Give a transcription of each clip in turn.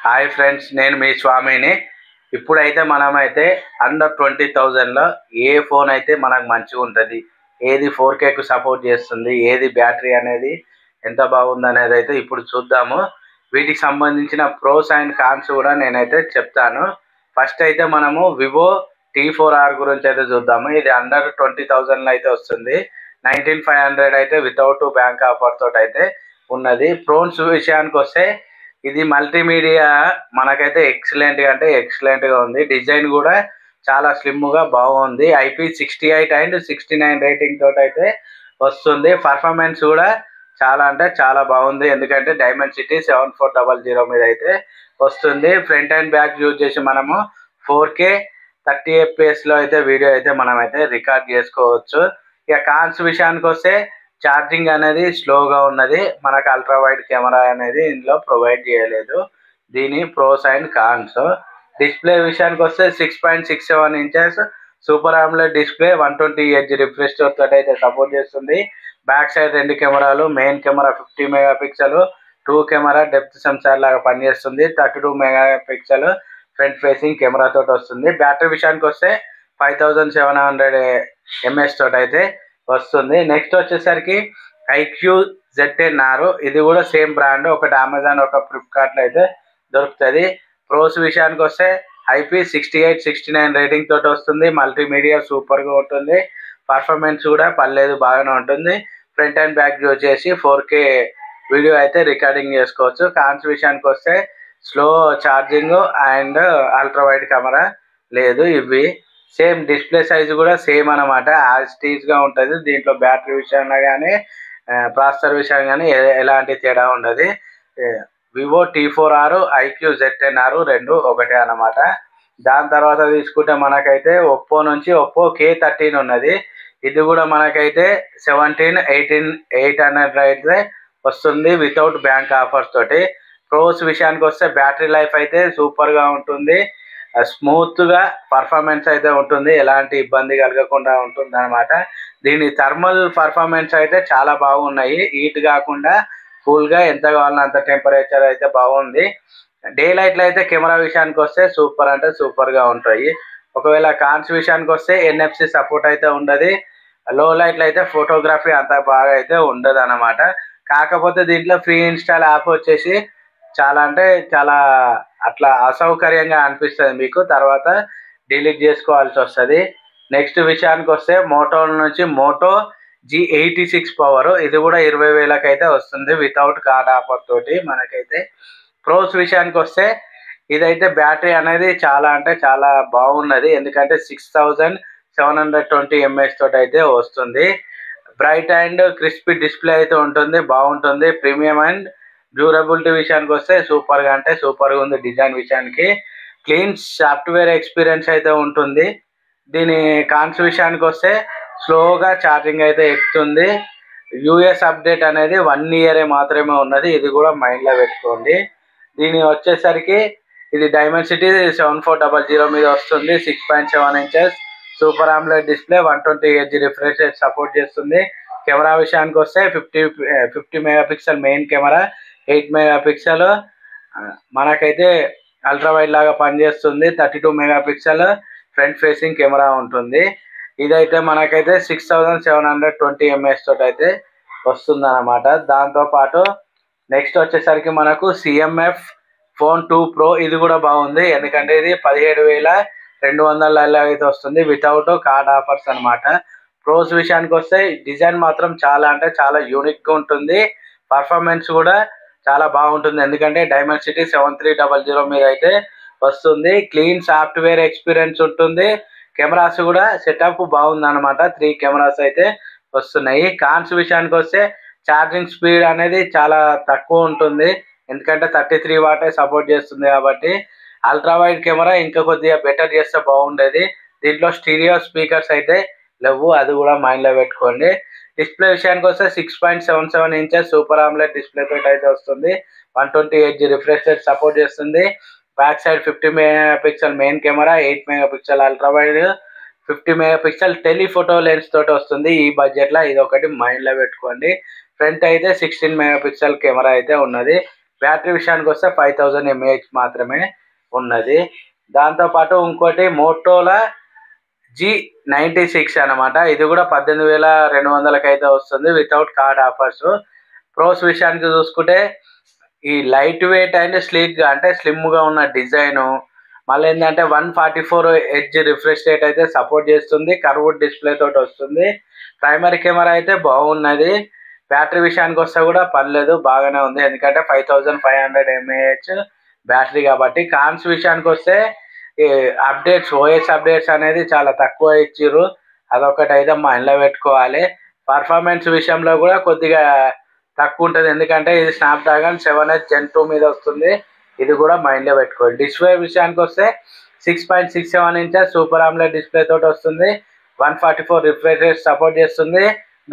Hi friends, నేను మీ స్వామిని. ఇప్పుడైతే మనమైతే అండర్ 20,000లో ఏ ఫోన్ అయితే మనకు మంచిగా ఉంటుంది, ఏది 4Kకు సపోర్ట్ చేస్తుంది, ఏది బ్యాటరీ అనేది ఎంత బాగుంది అనేది అయితే ఇప్పుడు చూద్దాము. వీటికి సంబంధించిన ప్రోస్ అండ్ కాన్స్ కూడా నేనైతే చెప్తాను. ఫస్ట్ అయితే మనము వివో T4R గురించి అయితే చూద్దాము. ఇది అండర్ 20,000లో అయితే వస్తుంది. 19,500 అయితే వితౌట్ బ్యాంక్ ఆఫర్ తోటి అయితే ఉన్నది. ప్రోన్స్ విషయానికి వస్తే ఇది మల్టీమీడియా మనకైతే ఎక్సలెంట్గా ఉంది. డిజైన్ కూడా చాలా స్లిమ్గా బాగుంది. IP68 అండ్ 69 రేటింగ్ తోటి అయితే వస్తుంది. పర్ఫార్మెన్స్ కూడా చాలా బాగుంది. ఎందుకంటే డైమెన్సిటీ 7400 మీద అయితే వస్తుంది. ఫ్రంట్ అండ్ బ్యాక్ యూజ్ చేసి మనము 4K 30 FPS లో అయితే వీడియో అయితే మనమైతే రికార్డ్ చేసుకోవచ్చు. ఇక కాన్స్ విషయానికి వస్తే ఛార్జింగ్ అనేది స్లోగా ఉన్నది. మనకు అల్ట్రా వైడ్ కెమెరా అనేది ఇందులో ప్రొవైడ్ చేయలేదు. దీని ప్రోస్ అండ్ కాన్స్. డిస్ప్లే విషయానికి వస్తే 6.67 inches super AMOLED display 120Hz refresh తోటి అయితే సపోర్ట్ చేస్తుంది. బ్యాక్ సైడ్ 2 కెమెరాలు, main camera 50 megapixel, 2 camera depth censor లాగా పనిచేస్తుంది. 32 మెగాపిక్సెల్ ఫ్రంట్ ఫేసింగ్ కెమెరా తోటి వస్తుంది. బ్యాటరీ విషయానికి వస్తే 5700 mAh తోటి అయితే వస్తుంది. నెక్స్ట్ వచ్చేసరికి iQZR. ఇది కూడా సేమ్ బ్రాండ్, ఒకటి అమెజాన్ ఒక ఫ్లిప్కార్ట్లో అయితే దొరుకుతుంది. ప్రోస్ విషయానికి వస్తే IP68 69 రేటింగ్ తోటి వస్తుంది. మల్టీమీడియా సూపర్గా ఉంటుంది. పర్ఫార్మెన్స్ కూడా పర్లేదు, బాగానే ఉంటుంది. ఫ్రంట్ అండ్ బ్యాక్ వచ్చేసి 4K వీడియో అయితే రికార్డింగ్ చేసుకోవచ్చు. కాన్స్ విషయానికి వస్తే slow charging and ultra wide camera లేదు. ఇవి సేమ్ డిస్ప్లే సైజు కూడా సేమ్ అనమాట, యాజ్ టీజ్గా ఉంటుంది. దీంట్లో బ్యాటరీ విషయంలో కానీ ప్రాసెసర్ విషయం కానీ ఎలాంటి తేడా ఉండదు. వివో T4R, iQZR రెండు ఒకటే అనమాట. దాని తర్వాత తీసుకుంటే మనకైతే ఒప్పో నుంచి ఒప్పో K13 ఉన్నది. ఇది కూడా మనకైతే 17,18,800 అయితే వస్తుంది వితౌట్ బ్యాంక్ ఆఫర్స్ తోటి. ప్రోస్ విషయానికి వస్తే బ్యాటరీ లైఫ్ అయితే సూపర్గా ఉంటుంది. స్మూత్గా పర్ఫార్మెన్స్ అయితే ఉంటుంది, ఎలాంటి ఇబ్బంది కలగకుండా ఉంటుంది అనమాట. దీని థర్మల్ పర్ఫార్మెన్స్ అయితే చాలా బాగున్నాయి. హీట్ కాకుండా కూల్గా ఎంత కావాలన్నా అంత టెంపరేచర్ అయితే బాగుంది. డే లైట్లో అయితే కెమెరా విషయానికి వస్తే సూపర్ అంటే సూపర్గా ఉంటాయి. ఒకవేళ కాన్స్ విషయానికి వస్తే NFC సపోర్ట్ అయితే ఉండదు. లో లైట్లో అయితే ఫోటోగ్రఫీ అంత బాగా అయితే ఉండదు అనమాట. కాకపోతే దీంట్లో ఫ్రీ ఇన్స్టాల్ యాప్ వచ్చేసి చాలా అంటే చాలా అట్లా అసౌకర్యంగా అనిపిస్తుంది మీకు, తర్వాత డిలీట్ చేసుకోవాల్సి వస్తుంది. నెక్స్ట్ విషయానికి వస్తే మోటో నుంచి మోటో G86 పవర్, ఇది కూడా 20,000కి అయితే వస్తుంది వితౌట్ కార్డ్ ఆఫర్ తోటి మనకైతే. ప్రోస్ విషయానికి వస్తే ఇదైతే బ్యాటరీ అనేది చాలా అంటే చాలా బాగున్నది. ఎందుకంటే 6720 mAh తోటి అయితే వస్తుంది. బ్రైట్ అండ్ క్రిస్పీ డిస్ప్లే అయితే ఉంటుంది, బాగుంటుంది. ప్రీమియం అండ్ డ్యూరబిలిటీ విషయానికి వస్తే సూపర్గా అంటే సూపర్గా ఉంది. డిజైన్ విషయానికి క్లీన్ సాఫ్ట్వేర్ ఎక్స్పీరియన్స్ అయితే ఉంటుంది. దీని కాన్స్ విషయానికి వస్తే స్లోగా ఛార్జింగ్ అయితే ఎక్కుతుంది. US అప్డేట్ అనేది 1 ఇయర్ మాత్రమే ఉన్నది, ఇది కూడా మైండ్లో పెట్టుకోండి. దీని వచ్చేసరికి ఇది డైమెన్సిటీ 7400 మీద వస్తుంది. 6.7 inches super AMOLED display 120Hz refresh support చేస్తుంది. కెమెరా విషయానికి వస్తే 50 మెగాపిక్సెల్ మెయిన్ కెమెరా, 8 మెగాపిక్సెల్ మనకైతే అల్ట్రా వైడ్ లాగా పనిచేస్తుంది. 32 మెగాపిక్సెల్ ఫ్రంట్ ఫేసింగ్ కెమెరా ఉంటుంది. ఇదైతే మనకైతే 6720 mAh తోటి అయితే వస్తుంది అనమాట. దాంతోపాటు నెక్స్ట్ వచ్చేసరికి మనకు CMF ఫోన్ 2 Pro, ఇది కూడా బాగుంది. ఎందుకంటే ఇది 17,200 అయితే వస్తుంది వితౌట్ కార్డ్ ఆఫర్స్ అనమాట. ప్రోస్ విషయానికి వస్తే డిజైన్ మాత్రం చాలా అంటే చాలా యూనిక్గా ఉంటుంది. పర్ఫార్మెన్స్ కూడా చాలా బాగుంటుంది. ఎందుకంటే డైమెన్సిటీ 7300 మీద అయితే వస్తుంది. క్లీన్ సాఫ్ట్వేర్ ఎక్స్పీరియన్స్ ఉంటుంది. కెమెరాస్ కూడా సెటప్ బాగుంది అనమాట. 3 కెమెరాస్ అయితే వస్తున్నాయి. కాన్స్ విషయానికి వస్తే ఛార్జింగ్ స్పీడ్ అనేది చాలా తక్కువ ఉంటుంది. ఎందుకంటే 33 వాటే సపోర్ట్ చేస్తుంది కాబట్టి. అల్ట్రా వైడ్ కెమెరా ఇంకా కొద్దిగా బెటర్ చేస్తే బాగుండేది. దీంట్లో స్టీరియో స్పీకర్స్ అయితే లేవు, అది కూడా మైండ్లో పెట్టుకోండి. డిస్ప్లే విషయానికి వస్తే 6.77 ఇంచెస్ సూపర్ ఆమ్లెడ్ డిస్ప్లే తోటి అయితే వస్తుంది. 120Hz రిఫ్రెష్ రేట్ సపోర్ట్ చేస్తుంది. Back side 50 megapixel main camera, 8 megapixel ultra wide, 50 megapixel telephoto lens తోటి వస్తుంది. ఈ బడ్జెట్లో ఇది ఒకటి మైండ్లో పెట్టుకోండి. ఫ్రంట్ అయితే 16 మెగాపిక్సెల్ కెమెరా అయితే ఉన్నది. బ్యాటరీ విషయానికి వస్తే 5000 mAh మాత్రమే ఉన్నది. దాంతోపాటు ఇంకోటి మోటోలా G96 అనమాట. ఇది కూడా 18,200కి అయితే వస్తుంది వితౌట్ కార్డ్ ఆఫర్స్. ప్రోస్ విషయానికి చూసుకుంటే ఈ లైట్ వెయిట్ అండ్ స్లీక్గా అంటే స్లిమ్గా ఉన్న డిజైను, మళ్ళీ ఏంటంటే 144 హెర్ట్జ్ రిఫ్రెష్ రేట్ అయితే సపోర్ట్ చేస్తుంది. కర్వ్డ్ డిస్ప్లే తోటి వస్తుంది. ప్రైమరీ కెమెరా అయితే బాగున్నది. బ్యాటరీ విషయానికి వస్తే కూడా పర్లేదు, బాగానే ఉంది. ఎందుకంటే 5500 mAh బ్యాటరీ కాబట్టి. కాన్స్ విషయానికి వస్తే ఈ అప్డేట్స్, ఓఎస్ అప్డేట్స్ అనేది చాలా తక్కువ ఇచ్చిర్రు. అదొకటి అయితే మైండ్లో పెట్టుకోవాలి. పర్ఫార్మెన్స్ విషయంలో కూడా కొద్దిగా తక్కువ ఉంటుంది, ఎందుకంటే ఇది స్నాప్డ్రాగన్ 7H Gen 2 మీద వస్తుంది. ఇది కూడా మైండ్లో పెట్టుకోవాలి. డిస్ప్లే విషయానికి వస్తే 6.67 ఇంచెస్ సూపర్ AMOLED డిస్ప్లే తోటి వస్తుంది. 144 రిఫ్రెష్ రేట్ సపోర్ట్ చేస్తుంది.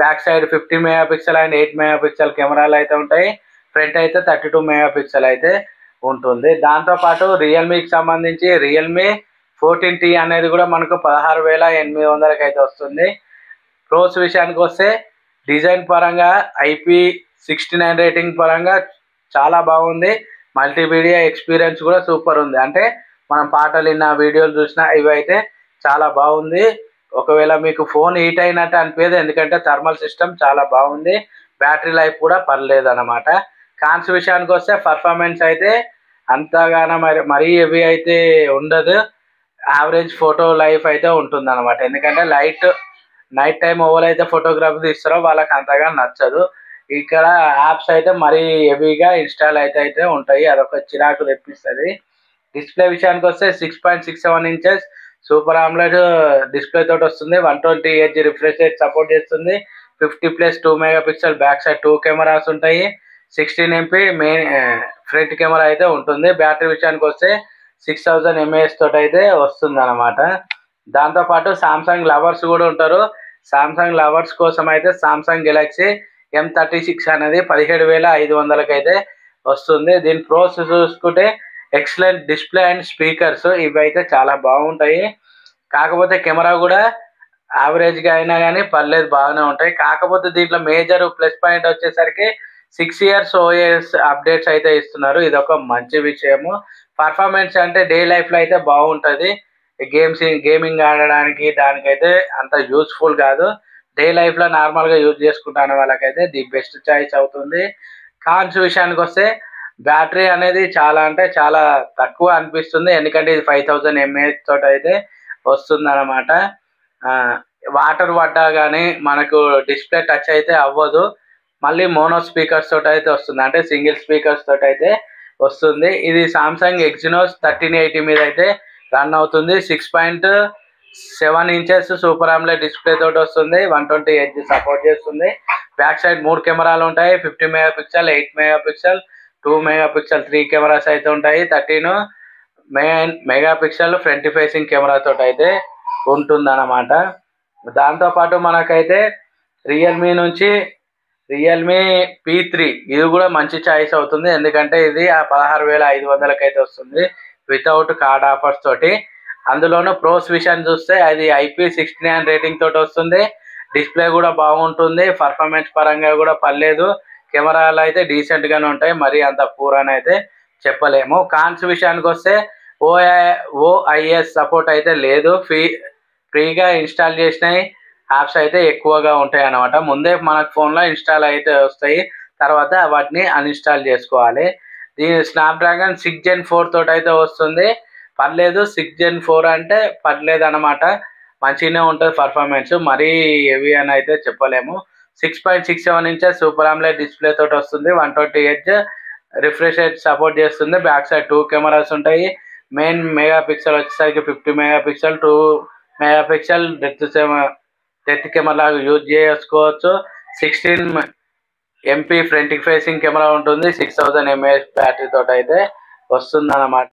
Back side 50 megapixel and 8 megapixel కెమెరాలు అయితే ఉంటాయి. ఫ్రంట్ అయితే 32 మెగాపిక్సెల్ అయితే ఉంటుంది. దాంతోపాటు రియల్మీకి సంబంధించి రియల్మీ 14T అనేది కూడా మనకు 16,800కి అయితే వస్తుంది. ప్రోస్ విషయానికి వస్తే డిజైన్ పరంగా IP69 రేటింగ్ పరంగా చాలా బాగుంది. మల్టీమీడియా ఎక్స్పీరియన్స్ కూడా సూపర్ ఉంది. అంటే మనం పాటలు విన్నా, వీడియోలు చూసినా ఇవి అయితే చాలా బాగుంది. ఒకవేళ మీకు ఫోన్ హీట్ అయినట్టు అనిపించదు, ఎందుకంటే థర్మల్ సిస్టమ్ చాలా బాగుంది. బ్యాటరీ లైఫ్ కూడా పర్లేదు అనమాట. కాన్స్ విషయానికి వస్తే పర్ఫార్మెన్స్ అయితే అంతగానో మరీ హెవీ అయితే ఉండదు. యావరేజ్ ఫోటో లైఫ్ అయితే ఉంటుంది అనమాట. ఎందుకంటే నైట్ టైం ఎవరైతే ఫోటోగ్రఫీ తీస్తారో వాళ్ళకి అంతగా నచ్చదు. ఇక్కడ యాప్స్ అయితే మరీ హెవీగా ఇన్స్టాల్ అయితే ఉంటాయి, అదొక చిరాకు తెప్పిస్తుంది. డిస్ప్లే విషయానికి వస్తే 6.67 ఇంచెస్ సూపర్ AMOLED డిస్ప్లే తోటి వస్తుంది. 120 హెర్ట్జ్ రిఫ్రెష్ రేట్ సపోర్ట్ చేస్తుంది. 50+2 మెగాపిక్సెల్ బ్యాక్ సైడ్ 2 కెమెరాస్ ఉంటాయి. 16 MP మెయిన్ ఫ్రంట్ కెమెరా అయితే ఉంటుంది. బ్యాటరీ విషయానికి వస్తే 6000 mAh తోటి అయితే వస్తుంది అనమాట. దాంతోపాటు సామ్సంగ్ లవర్స్ కూడా ఉంటారు. సామ్సంగ్ లవర్స్ కోసం అయితే సామ్సంగ్ గెలాక్సీ M36 అనేది 17,500కి అయితే వస్తుంది. దీని ప్రోస్ చూసుకుంటే ఎక్సలెంట్ డిస్ప్లే అండ్ స్పీకర్స్ ఇవి అయితే చాలా బాగుంటాయి. కాకపోతే కెమెరా కూడా యావరేజ్గా అయినా కానీ పర్లేదు, బాగానే ఉంటాయి. కాకపోతే దీంట్లో మేజర్ ప్లస్ పాయింట్ వచ్చేసరికి 6 years OS అప్డేట్స్ అయితే ఇస్తున్నారు. ఇది ఒక మంచి విషయము. పర్ఫార్మెన్స్ అంటే డే లైఫ్లో అయితే బాగుంటుంది. గేమింగ్ ఆడడానికి దానికైతే అంత యూస్ఫుల్ కాదు. డే లైఫ్లో నార్మల్గా యూజ్ చేసుకుంటాను వాళ్ళకైతే ది బెస్ట్ చాయిస్ అవుతుంది. కాన్స్ విషయానికి వస్తే బ్యాటరీ అనేది చాలా అంటే చాలా తక్కువ అనిపిస్తుంది, ఎందుకంటే ఇది 5000 mAh తోటి అయితే వస్తుంది అనమాట. వాటర్ పడ్డా కానీ మనకు డిస్ప్లే టచ్ అయితే అవ్వదు. మళ్ళీ మోనో స్పీకర్స్ తోటి అయితే వస్తుంది, అంటే సింగిల్ స్పీకర్స్ తోటి అయితే వస్తుంది. ఇది సామ్సంగ్ ఎక్సినోస్ 1380 మీద అయితే రన్ అవుతుంది. 6.7 ఇంచెస్ సూపర్ AMOLED డిస్ప్లే తోటి వస్తుంది. 120 హెర్ట్జ్ సపోర్ట్ చేస్తుంది. బ్యాక్ సైడ్ 3 కెమెరాలు ఉంటాయి. 50 మెగాపిక్సెల్, 8 మెగాపిక్సెల్, 2 మెగాపిక్సెల్ 3 కెమెరాస్ అయితే ఉంటాయి. 13 మెగాపిక్సెల్ ఫ్రంట్ ఫేసింగ్ కెమెరా తోటి అయితే ఉంటుంది అనమాట. దాంతోపాటు మనకైతే రియల్మీ నుంచి రియల్మీ P3 ఇది కూడా మంచి చాయిస్ అవుతుంది, ఎందుకంటే ఇది 16,500కి అయితే వస్తుంది వితౌట్ కార్డ్ ఆఫర్స్ తోటి. అందులోనూ ప్రోస్ విషయాన్ని చూస్తే అది IP69 రేటింగ్ తోటి వస్తుంది. డిస్ప్లే కూడా బాగుంటుంది. పర్ఫార్మెన్స్ పరంగా కూడా పర్లేదు. కెమెరాలు అయితే డీసెంట్గానే ఉంటాయి, మరీ అంత పూర్ అని అయితే చెప్పలేము. కాన్స్ విషయానికి వస్తే OIS సపోర్ట్ అయితే లేదు. ఫ్రీగా ఇన్స్టాల్ చేసినాయి యాప్స్ అయితే ఎక్కువగా ఉంటాయి అన్నమాట. ముందే మనకు ఫోన్లో ఇన్స్టాల్ అయితే వస్తాయి, తర్వాత వాటిని అన్ఇన్స్టాల్ చేసుకోవాలి. దీని స్నాప్డ్రాగన్ 6 Gen 4 తోటి అయితే వస్తుంది, పర్లేదు. 6 Gen 4 అంటే పర్లేదు అనమాట, మంచిగానే ఉంటుంది పర్ఫార్మెన్స్, మరీ హెవీ అని అయితే చెప్పలేము. 6.67 ఇంచెస్ సూపర్ AMOLED డిస్ప్లే తోటి వస్తుంది. 120 హెర్ట్జ్ రిఫ్రెష్ రేట్ సపోర్ట్ చేస్తుంది. బ్యాక్ సైడ్ 2 కెమెరాస్ ఉంటాయి. మెయిన్ మెగాపిక్సెల్ వచ్చేసరికి 50 megapixel, 2 megapixel death camera use చేసుకోవచ్చు. 16 MP ఫ్రంట్ ఫేసింగ్ కెమెరా ఉంటుంది. 6000 mAh బ్యాటరీ తోటి అయితే వస్తుంది అన్నమాట.